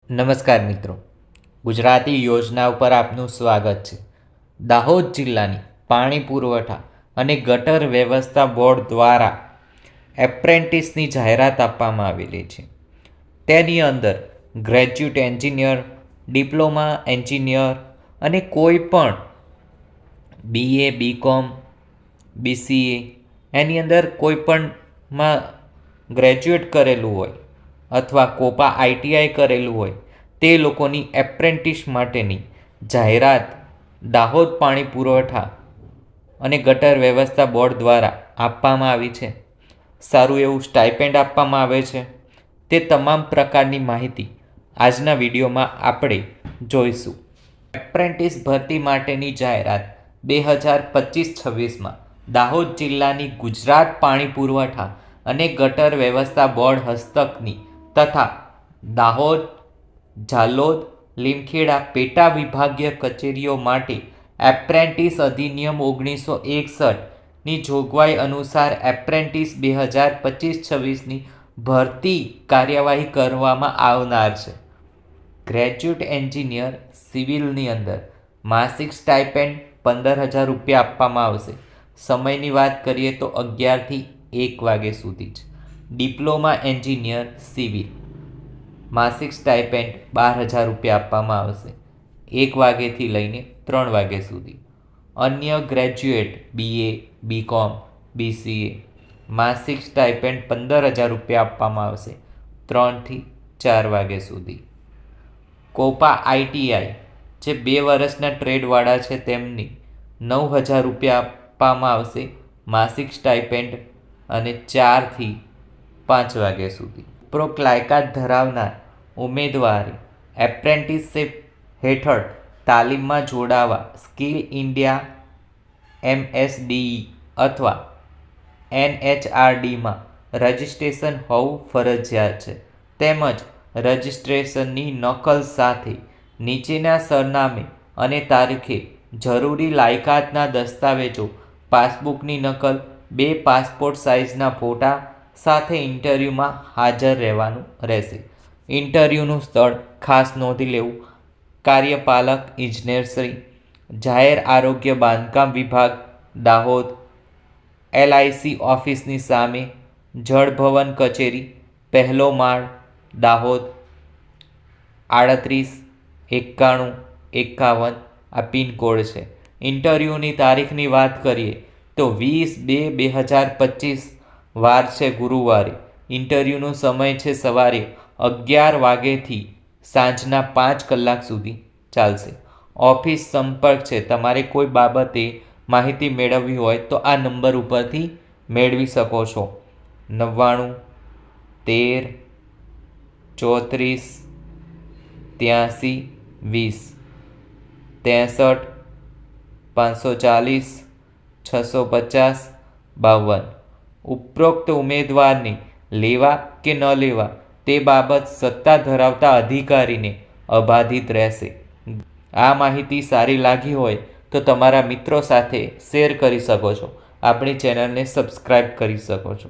નમસ્કાર મિત્રો, ગુજરાતી યોજના ઉપર આપનું સ્વાગત છે. દાહોદ જિલ્લાની પાણી પુરવઠા અને ગટર વ્યવસ્થા બોર્ડ દ્વારા એપ્રેન્ટિસની જાહેરાત આપવામાં આવેલી છે. તેની અંદર ગ્રેજ્યુએટ એન્જિનિયર, ડિપ્લોમા એન્જિનિયર અને કોઈ પણ BA, BCom, BCA એની અંદર કોઈ પણમાં ગ્રેજ્યુએટ કરેલું હોય અથવા કોપા ITI કરેલું હોય તે લોકોની એપ્રેન્ટિસ માટેની જાહેરાત દાહોદ પાણી પુરવઠા અને ગટર વ્યવસ્થા બોર્ડ દ્વારા આપવામાં આવી છે. સારું એવું સ્ટાઇપેન્ડ આપવામાં આવે છે. તે તમામ પ્રકારની માહિતી આજના વિડીયોમાં આપણે જોઈશું. એપ્રેન્ટિસ ભરતી માટેની જાહેરાત 2025-26માં દાહોદ જિલ્લાની ગુજરાત પાણી પુરવઠા અને ગટર વ્યવસ્થા બોર્ડ હસ્તકની તથા દાહોદ, ઝાલોદ, લીમખેડા પેટા વિભાગીય કચેરીઓ માટે એપ્રેન્ટિસ અધિનિયમ 1961ની જોગવાઈ અનુસાર એપ્રેન્ટિસ 2025-26ની ભરતી કાર્યવાહી કરવામાં આવનાર છે. ગ્રેજ્યુએટ એન્જિનિયર સિવિલની અંદર માસિક સ્ટાઇપેન્ડ 15,000 રૂપિયા આપવામાં આવશે. સમયની વાત કરીએ તો 11થી 1 વાગ્યા સુધી જ. ડિપ્લોમા એન્જિનિયર સિવિલ માસિક સ્ટાઇપેન્ડ 12,000 રૂપિયા આપવામાં આવશે 1 વાગ્યાથી લઈને 3 વાગ્યા સુધી. અન્ય ગ્રેજ્યુએટ BA, BCom, BCA માસિક સ્ટાઇપેન્ડ 15,000 રૂપિયા આપવામાં આવશે 3થી 4 વાગ્યા સુધી. કોપા ITI જે 2 વર્ષના ટ્રેડવાળા છે તેમની 9,000 રૂપિયા આપવામાં આવશે માસિક સ્ટાઇપેન્ડ અને 4થી 5 વાગ્યા સુધી. ઉપરોક્ત લાયકાત ધરાવનાર ઉમેદવારે એપ્રેન્ટિસશીપ હેઠળ તાલીમમાં જોડાવા સ્કિલ ઇન્ડિયા MSDE અથવા NHRDમાં રજિસ્ટ્રેશન હોવું ફરજિયાત છે. તેમજ રજિસ્ટ્રેશનની નકલ સાથે નીચેના સરનામે અને તારીખે જરૂરી લાયકાતના દસ્તાવેજો, પાસબુકની નકલ, 2 પાસપોર્ટ સાઇઝના ફોટા સાથે ઇન્ટરવ્યૂમાં હાજર રહેવાનું રહેશે. ઇન્ટરવ્યૂનું સ્થળ ખાસ નોંધી લેવું: કાર્યપાલક ઇજનેરશ્રી, જાહેર આરોગ્ય બાંધકામ વિભાગ, દાહોદ, LIC ઓફિસની સામે, જળ ભવન કચેરી, 1લો માળ, દાહોદ 389151 આ પિનકોડ છે. ઇન્ટરવ્યૂની તારીખની વાત કરીએ તો 20/2/2025 વાર છે ગુરુવારે. ઇન્ટરવ્યૂનો સમય છે સવારે 11 વાગ્યાથી સાંજના 5 કલાક સુધી ચાલશે. ઓફિસ સંપર્ક છે. તમારે કોઈ બાબતે માહિતી મેળવવી હોય તો આ નંબર ઉપરથી મેળવી શકો છો. 99 13 34 83 20 63 540 650 52. ઉપરોક્ત ઉમેદવારને લેવા કે ન લેવા તે બાબત સત્તા ધરાવતા અધિકારીને અબાધિત રહેશે. આ માહિતી સારી લાગી હોય તો તમારા મિત્રો સાથે શેર કરી શકો છો. આપણી ચેનલને સબસ્ક્રાઈબ કરી શકો છો.